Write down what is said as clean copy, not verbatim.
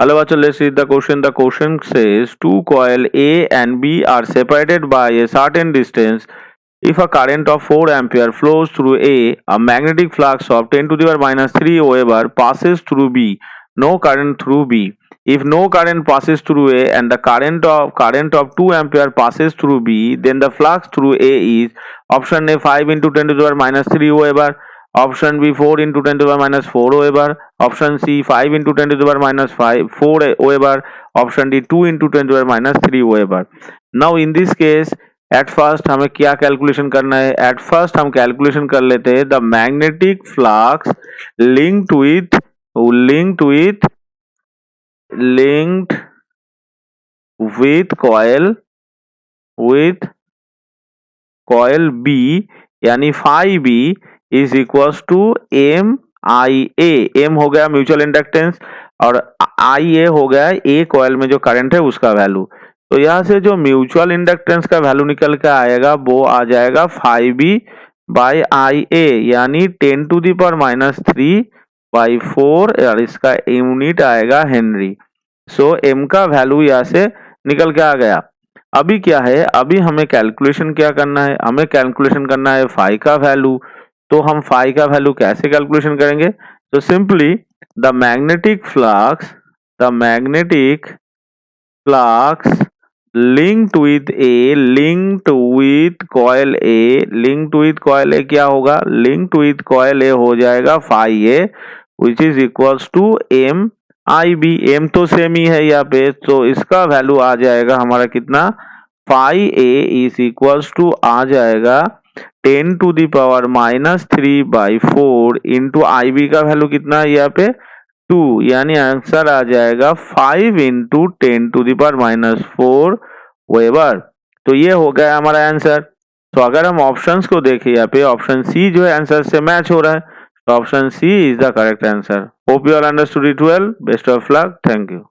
Hello, Achal, let's read the question. The question says two coil A and B are separated by a certain distance. If a current of 4 ampere flows through a magnetic flux of 10 to the power minus 3 Weber passes through B. No current through B. If no current passes through A and the current of 2 ampere passes through B, then the flux through A is option A 5 into 10 to the power minus 3 Weber, option B 4 into 10 to the power minus 4 Weber, option C 5 into 10 to the power minus 4 Weber, option D 2 into 10 to the power minus 3 Weber. Now in this case, at first हमें क्या calculation करना है? At first हम calculation कर लेते हैं the magnetic flux linked with coil B यानी phi B is equals to M I A. M हो गया म्यूचुअल इंडक्टेंस और आई ए हो गया ए कॉयल में जो करंट है उसका वैल्यू. तो यहाँ से जो म्यूचुअल इंडक्टेंस का वैल्यू निकल के आएगा वो आ जाएगा 5b बाई आई ए यानी 10 टू दी पावर माइनस 3/4 और इसका यूनिट आएगा हेनरी. सो एम का वैल्यू यहाँ से निकल के आ गया. अभी क्या है, अभी हमें कैलकुलेशन क्या करना है? हमें कैलकुलेशन करना है फाई का वैल्यू. तो हम फाई का वैल्यू कैसे कैलकुलेशन करेंगे? तो simply the magnetic flux linked with coil A क्या होगा? linked with coil A हो जाएगा phi A which is equals to m I B. m तो सेम ही है यहाँ पे, तो इसका वैल्यू आ जाएगा हमारा कितना? phi A is equals to आ जाएगा 10 to the power minus 3/4 into I B का वैल्यू कितना है यहाँ पे? 2. यानी आंसर आ जाएगा 5 into 10 to the power minus 4 weber. तो ये हो गया हमारा आंसर. तो अगर हम ऑप्शंस को देखें यहाँ पे ऑप्शन सी जो है आंसर से मैच हो रहा है, तो option C is the correct answer. Hope you all understood it well. Best of luck. Thank you.